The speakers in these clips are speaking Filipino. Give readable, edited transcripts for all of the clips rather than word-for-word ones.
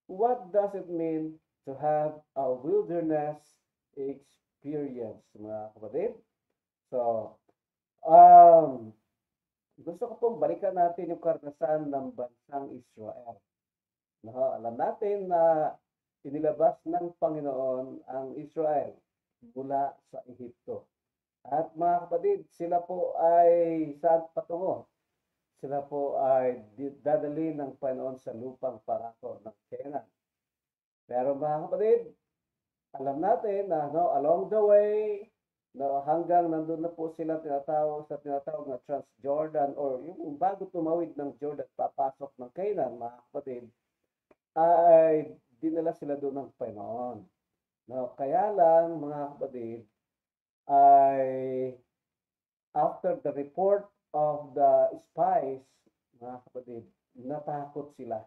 What does it mean to have a wilderness experience, mga kapatid? So, um, gusto ko pong balikan natin yung karanasan ng bansang Israel. No, alam natin na inilabas ng Panginoon ang Israel mula sa Ehipto. At mga kapatid, sila po ay saan patungo? Sila po ay dadali ng Panginoon sa lupang pangako ng Canaan. Pero mga kapatid, alam natin na along the way, hanggang nandun na po sila tinatawag na Transjordan or yung bago tumawid ng Jordan papasok ng Canaan, mga kapatid, ay dinala sila doon ng Panginoon. No, kaya lang mga kapatid ay after the report of the spies, mga kapatid, natakot sila.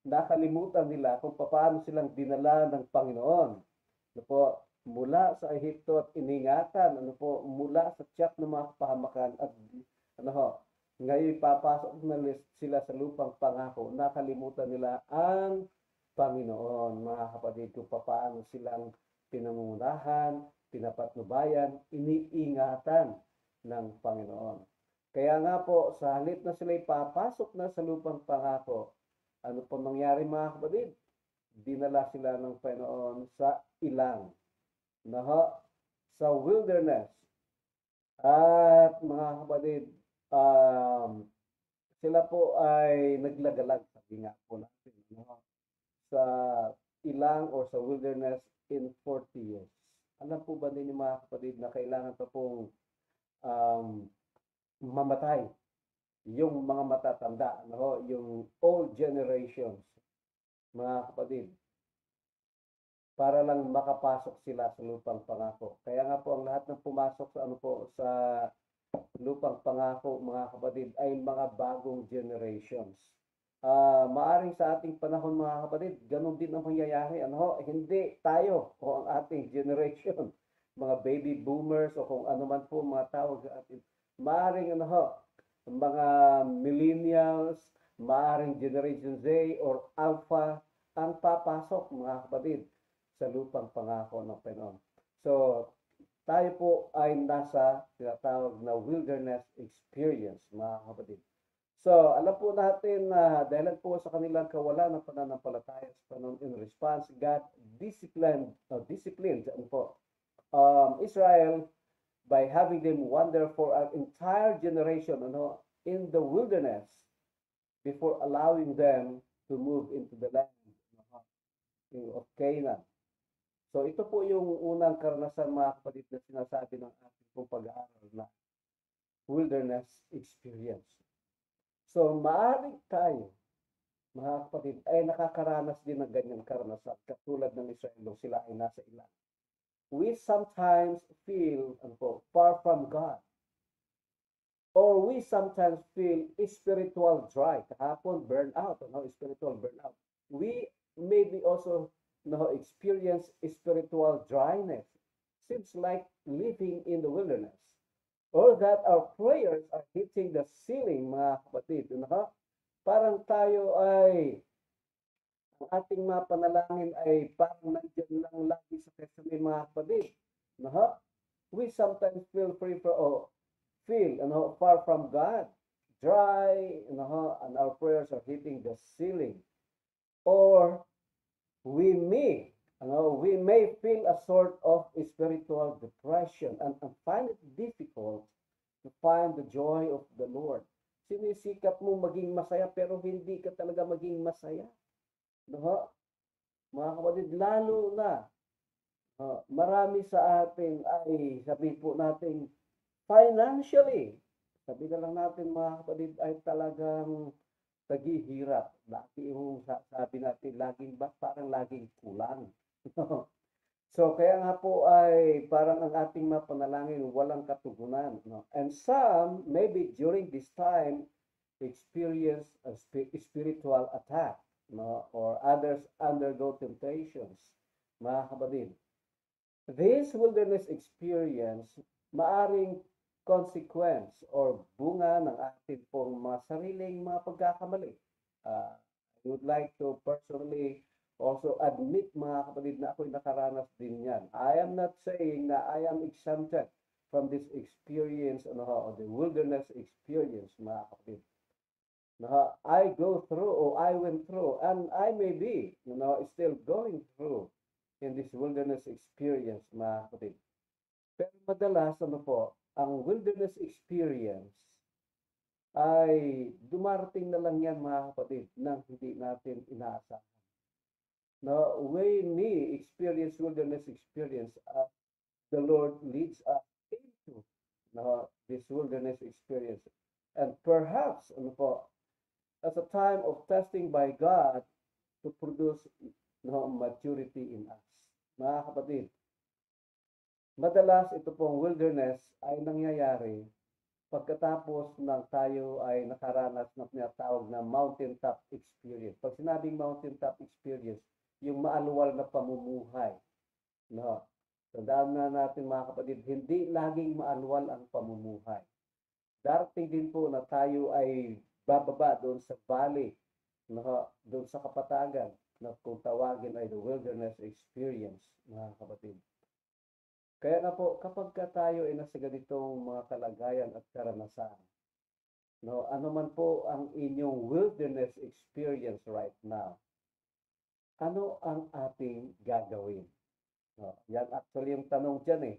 Nakalimutan nila kung paano silang dinala ng Panginoon. Ano po, mula sa Ehipto at iningatan, mula sa tiyak ng mga kapahamakan at ngayon papasok na sila sa lupang pangako. Nakalimutan nila ang Panginoon, mga kapatid, kung paano silang pinangungunahan, pinapatnubayan, iniingatan ng Panginoon. Kaya nga po, sa halip na sila ipapasok na sa lupang pangako, ano po nangyari mga kapatid? Dinala sila ng Panginoon sa ilang, sa wilderness. At mga kapatid, sila po ay naglagalag, sabi nga po natin, sa ilang or sa wilderness in 40 years. Alam po ba ninyo mga kapatid na kailangan pa pong um, mamatay yung mga matatanda, yung old generations, mga kapatid, para lang makapasok sila sa lupang pangako. Kaya nga po ang lahat ng pumasok sa sa lupang pangako, mga kapatid, ay mga bagong generations. Maaring sa ating panahon mga kapatid, ganun din ang mangyayari. Hindi tayo o ang ating generation, mga baby boomers o kung ano man po mga tawag sa atin. Maaring mga millennials, maaring Generation Z or Alpha ang papasok mga kapatid sa lupang pangako ng Panginoon. So, tayo po ay nasa tinatawag na wilderness experience, mga kapatid. So, alam po natin na dahil po sa kanilang kawalan ng pananampalataya sa Panginoon in response, God disciplined Israel by having them wander for an entire generation in the wilderness before allowing them to move into the land of Canaan. So ito po yung unang karanasan mga kapatid na sinasabi ng ating pong pag-aaral na wilderness experience. So maaari tayo, mga kapatid, ay nakakaranas din ng ganyang karanasan katulad ng Israel nung sila ay nasa ilang. We sometimes feel far from God. Or we sometimes feel spiritual dry. Kahapon, burnout, spiritual burnout. We maybe also experience spiritual dryness. Seems like living in the wilderness. Or that our prayers are hitting the ceiling, mga kapatid. Parang tayo ay, ang ating mga panalangin ay parang nandiyan lang lagi sa kesame, mga kapatid. We sometimes feel free for, far from God, dry, and our prayers are hitting the ceiling. Or we may feel a sort of spiritual depression and find it difficult to find the joy of the Lord. Sinisikap mo maging masaya pero hindi ka talaga maging masaya. Mga kapatid, lalo na marami sa atin ay sabi po natin financially. Sabi na lang natin mga kapatid ay talagang naghihirap. Lagi yung sabi natin, parang laging kulang. So, kaya nga po ay parang ang ating mga panalangin walang katugunan. And some, maybe during this time, experience a spiritual attack. Or others undergo temptations. Mga kapatid, this wilderness experience, maaring consequence or bunga ng ating pong mga sariling mga pagkakamali. would like to personally also admit mga kapatid na ako'y nakaranas din yan. I am not saying na I am exempted from this experience, or the wilderness experience, mga kapatid. I go through or I went through and I may be, still going through in this wilderness experience, mga kapatid. Pero madalas, ang wilderness experience ay dumarating na lang yan, mga kapatid, nang hindi natin inaasahan. Now, when we experience wilderness experience, the Lord leads us into this wilderness experience. And perhaps, as a time of testing by God to produce maturity in us. Mga kapatid, madalas ito pong wilderness ay nangyayari pagkatapos ng tayo ay nakaranas ng tinatawag na mountaintop experience. Pag sinabing mountaintop experience, yung maaluwal na pamumuhay. No? Tandaan na natin mga kapatid, hindi laging maaluwal ang pamumuhay. Darating din po na tayo ay bababa doon sa valley, doon sa kapatagan, na kung tawagin ay the wilderness experience, mga kapatid. Kaya na po, kapag tayo ay nasa ganitong mga kalagayan at karanasan, ano man po ang inyong wilderness experience right now, ano ang ating gagawin? Yan actually yung tanong dyan eh.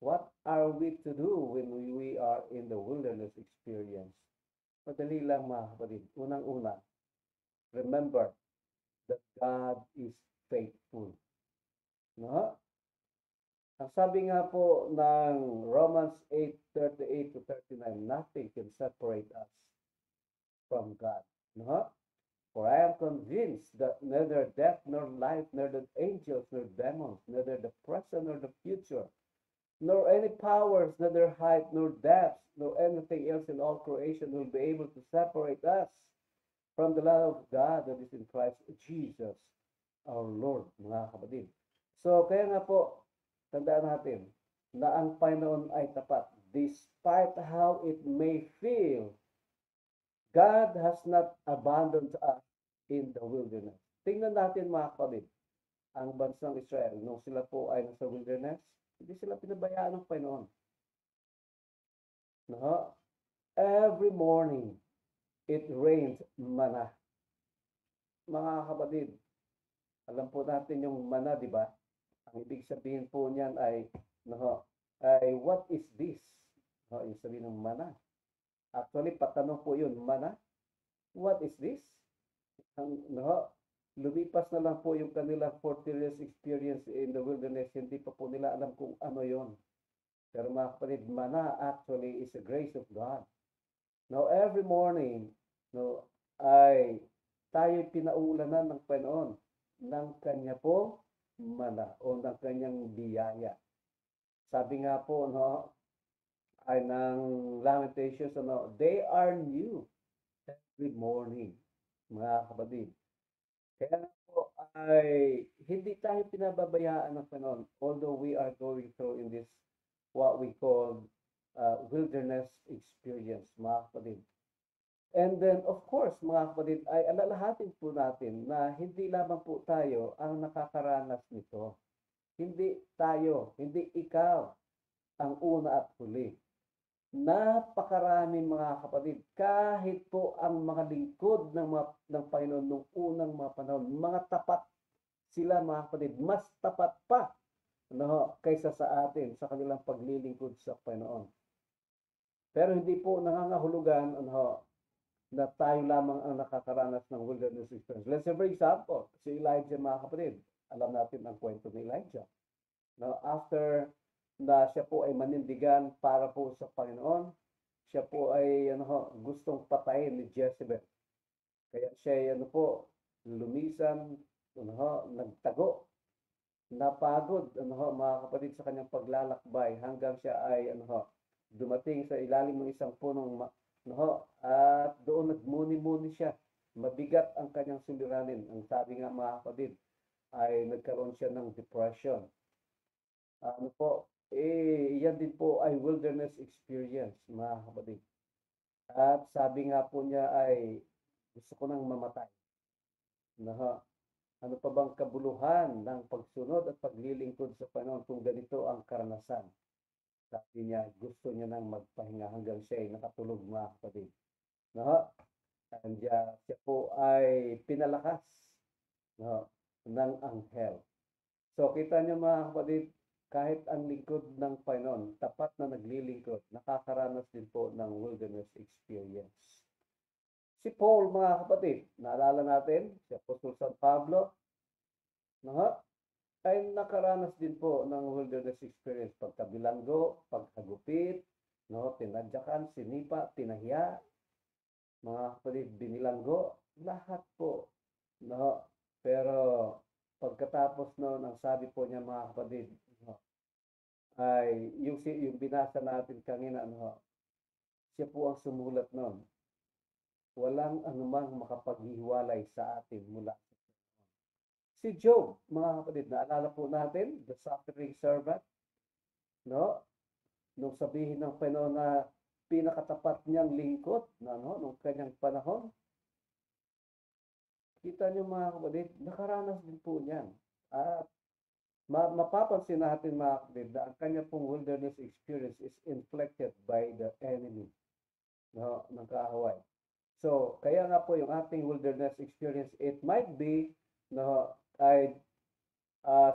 What are we to do when we are in the wilderness experience? Madali lang mga kapatid. Unang-una, remember that God is faithful. No? Ang sabi nga po ng Romans 8:38 to 39, nothing can separate us from God. No? For I am convinced that neither death nor life, neither angels nor demons, neither the present nor the future, nor any powers, neither height nor depth, nor anything else in all creation will be able to separate us from the love of God that is in Christ Jesus, our Lord, mga kapatid. So, kaya nga po, tandaan natin na ang Panginoon ay tapat. Despite how it may feel, God has not abandoned us in the wilderness. Tingnan natin mga kapatid, ang bansang Israel, nung sila po ay nasa wilderness, hindi sila pinabayaan ng Panginoon. No? Every morning, it rains manna. Mga kapatid, alam po natin yung manna, di ba? Ang ibig sabihin po niyan ay, what is this? Yung sabihin ng manna. Actually, patanong po yun, manna, what is this? Lumipas na lang po yung kanilang 40 years experience in the wilderness, hindi pa po nila alam kung ano yon. Pero mga kapatid, manna actually is a grace of God. Now, every morning, ay tayo pinauulanan ng Panginoon ng kanya po manna o ng kanyang biyaya. Sabi nga po, ay ng Lamentations, they are new every morning, mga kapatid. Kaya po ay hindi tayo pinababayaan ng Panginoon, although we are going through in this what we call wilderness experience, mga kapatid. And then, of course, mga kapatid, ay alalahatin po natin na hindi lamang po tayo ang nakakaranas nito. Hindi tayo, hindi ikaw ang una at huli. Napakaraming mga kapatid, kahit po ang mga lingkod ng Panginoon noong unang mga panahon, mga tapat sila mga kapatid, mas tapat pa kaysa sa atin sa kanilang paglilingkod sa Panginoon. Pero hindi po nangangahulugan na tayo lamang ang nakakaranas ng wilderness experience. Let's say for example, si Elijah mga kapatid, alam natin ang kwento ni Elijah. Now, after na siya po ay manindigan para po sa Panginoon, siya po ay gustong patayin ni Jezebel. Kaya siya ay lumisan, nagtago, napagod mga kapatid sa kanyang paglalakbay hanggang siya ay dumating sa ilalim ng isang punong at doon nagmuni-muni siya. Mabigat ang kanyang suliranin. Ang sabi nga mga kapatid ay nagkaroon siya ng depression. Yan din po ay wilderness experience, mga kapatid. At sabi nga po niya ay gusto ko nang mamatay. Na, ano pa bang kabuluhan ng pagsunod at paglilingkod sa Panginoon kung ganito ang karanasan? Sabi niya, gusto niya nang magpahinga hanggang siya ay nakatulog, mga kapatid. No? And siya po ay pinalakas, no, ng anghel. So kita niyo, mga kapatid, kahit ang lingkod ng Panginoon, tapat na naglilingkod, nakakaranas din po ng wilderness experience. Si Paul, mga kapatid, naalala natin, si Apostol San Pablo, no, ay nakaranas din po ng wilderness experience, pagkabilanggo, pagkagupit, no, tinadyakan, sinipa, tinahiya, mga kapatid, binilanggo, lahat po, no. Pero pagkatapos noon, ang sabi po niya, mga kapatid, no, ay yung binasa natin kanina, no, siya po ang sumulat noon. Walang anumang makapaghiwalay sa atin mula. Si Job, mga kapatid, naalala po natin, the suffering servant, no? Nung sabihin ng Panginoon na pinakatapat niyang lingkod, no, nung kanyang panahon, kita niyo, mga kapatid, nakaranas din po niyan. At mapapansin natin, mga kapatid, na ang kanya pong wilderness experience is inflicted by the enemy, no, ng kaaway. So, kaya nga po yung ating wilderness experience, it might be, no, ay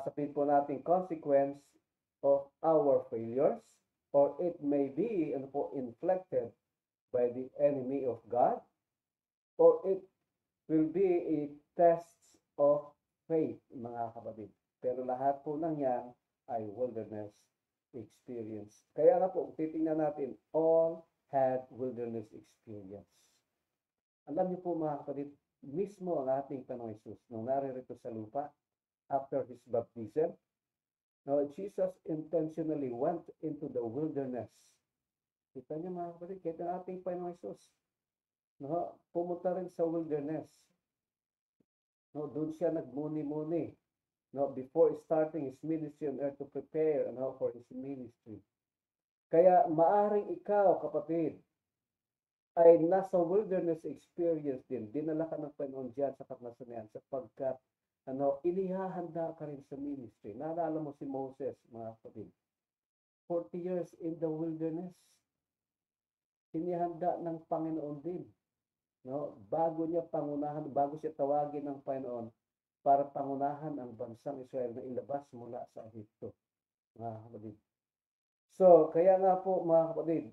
sabihin po natin consequence of our failures, or it may be, ano po, inflicted by the enemy of God, or it will be a test of faith, mga kapatid. Pero lahat po ng yan ay wilderness experience. Kaya nga po, titingnan natin, all had wilderness experience. Alam niyo po, mga kapatid, mismo ang ating Panginoon Jesus, nung naririto sa lupa, after his baptism, now Jesus intentionally went into the wilderness. Kita niyo, mga kapatid, kahit ang ating Panginoon Jesus, no, pumunta rin sa wilderness. No, doon siya nagmuni-muni, no, before starting his ministry on earth to prepare, no, for his ministry. Kaya maaring ikaw, kapatid, ay nasa wilderness experience din. Dinala ka ng Panginoon dyan sa katnasan sapagkat inihahanda ka rin sa ministry. Naalala mo si Moses, mga kapatid. 40 years in the wilderness. Inihanda ng Panginoon din. No? Bago siya tawagin ng Panginoon para pangunahan ang bansang Israel na ilabas mula sa Ehipto. Mga kapatid. So, kaya nga po, mga kapatid,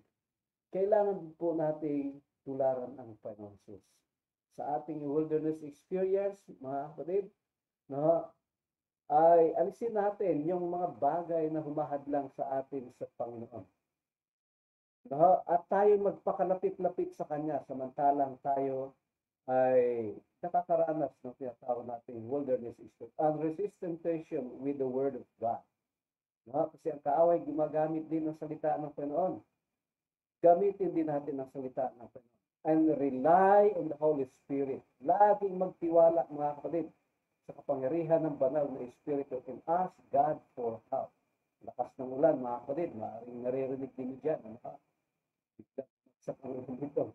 kailangan po nating tularan ang Panginoon Jesus. Sa ating wilderness experience, mga kapatid, no, ay alisin natin yung mga bagay na humahadlang sa atin sa Panginoon. No, at tayo magpakalapit-lapit sa Kanya samantalang tayo ay nakakaranas ng tinatawag nating wilderness experience. Resist temptation with the Word of God. No, kasi ang kaaway gumagamit din ng salita ng Panginoon. Gamitin din natin ang salita ng Panginoon. And rely on the Holy Spirit. Laging magtiwala, mga kapatid, sa kapangyarihan ng banal na Espiritu and ask God for help. Lakas ng ulan, mga kapatid, maaaring naririnig din dyan. Sa Panginoon dito.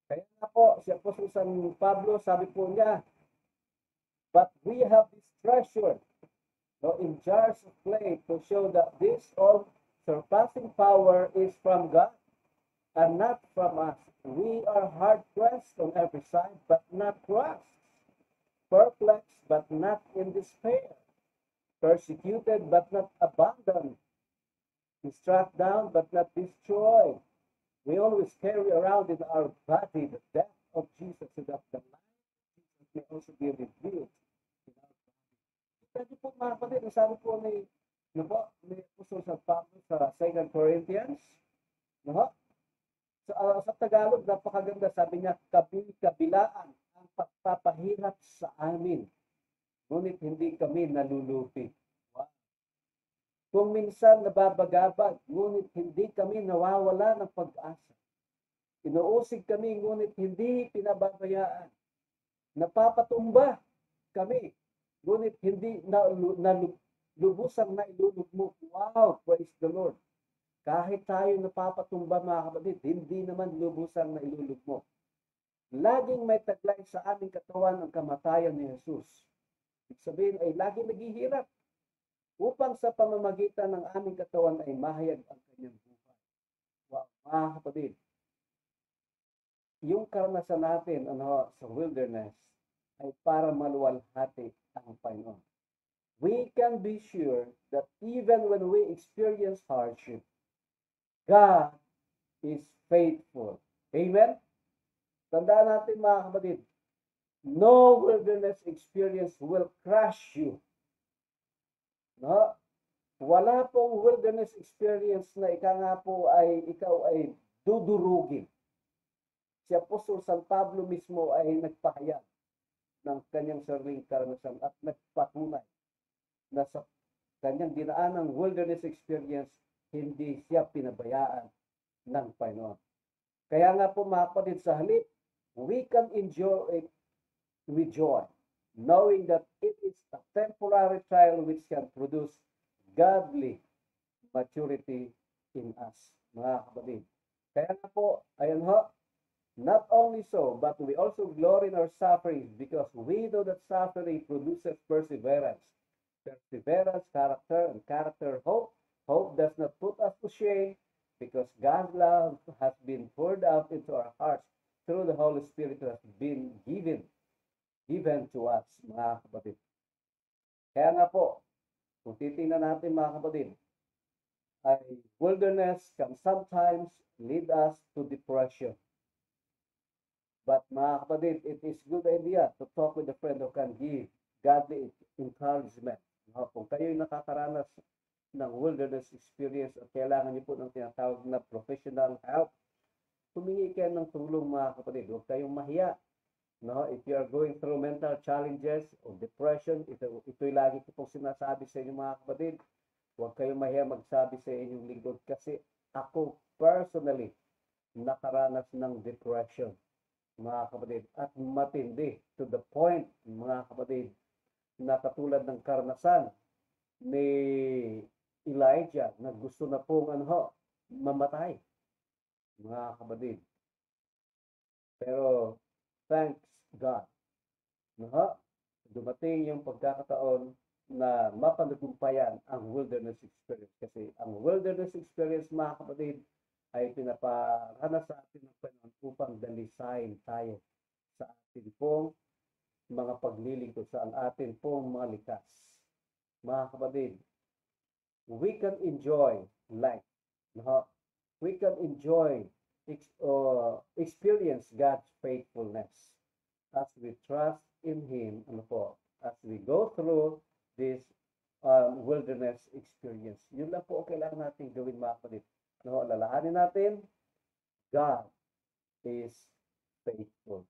Kaya nga po, si Apostol San Pablo, sabi po niya, but we have this treasure, no, in jars of clay to show that this all surpassing power is from God and not from us. We are hard-pressed on every side, but not crushed. Perplexed, but not in despair. Persecuted, but not abandoned. Struck down, but not destroyed. We always carry around in our body the death of Jesus, so that the life of Jesus may also be revealed in our body. Kasi po, mga kapatid, sabi po ni Apostol San Pablo sa 2 Corinthians, no? Sa Tagalog, napakaganda, sabi niya, kabilaan ang pagpapahirap sa amin, ngunit hindi kami nalulupi. Wow. Kung minsan nababagabag, ngunit hindi kami nawawala ng pag-asa. Inuusig kami, ngunit hindi pinababayaan. Napapatumba kami, ngunit hindi lubusang na ilulugmok. Wow, praise the Lord. Kahit tayo napapatumba, mga kapatid, hindi naman lubusang na ilulugmok. Laging may taglay sa aming katawan ang kamatayan ni Jesus. Ibig sabihin ay laging naghihirap upang sa pamamagitan ng aming katawan ay mahayag ang kanyang buhay. Wow, mga kapatid, yung karanasan natin sa wilderness ay para maluwalhati ang Panginoon. We can be sure that even when we experience hardship, God is faithful. Amen? Tandaan natin mga kapatid, no wilderness experience will crush you. No? Wala pong wilderness experience na ikaw ay dudurugin. Si Apostol San Pablo mismo ay nagpahayag ng kanyang sariling karanasan at nagpatunay na sa kanyang dinaanang wilderness experience, hindi siya pinabayaan ng Panginoon. Kaya nga po mga kapatid, sa halip, we can enjoy it with joy, knowing that it is a temporary trial which can produce godly maturity in us, mga kapatid. Kaya nga po, ayan ho, not only so, but we also glory in our sufferings because we know that suffering produces perseverance. Perseverance, character, and character, hope. Hope does not put us to shame because God's love has been poured out into our hearts through the Holy Spirit that has been given to us, mga kapatid. Kaya nga po, kung titingnan natin mga kapatid, ay wilderness can sometimes lead us to depression. But mga kapatid, it is good idea to talk with a friend who can give godly encouragement. Kung kayo'y nakakaranas ng wilderness experience at kailangan niyo po ng tinatawag na professional help, humingi kayo ng tulong mga kapatid. Huwag kayong mahiya. If you are going through mental challenges or depression, ito'y lagi ko pong sinasabi sa inyo mga kapatid. Huwag kayong mahiya magsabi sa inyong lingkod kasi ako personally nakaranas ng depression, mga kapatid, at matindi to the point, mga kapatid, na katulad ng karanasan ni Elijah na gusto na pong mamatay, mga kapatid. Pero thanks God, dumating yung pagkakataon na mapanagumpayan ang wilderness experience. Kasi ang wilderness experience, mga kapatid, ay pinaparanas sa atin ng Panginoon upang dalisayin tayo sa atin pong mga paglilingkod, sa atin pong mga likas. Mga kapatid, we can enjoy life. We can enjoy, experience God's faithfulness as we trust in Him, as we go through this wilderness experience. Yun lang po ang kailangan natin gawin, mga kapatid. Lalahanin natin, God is faithful.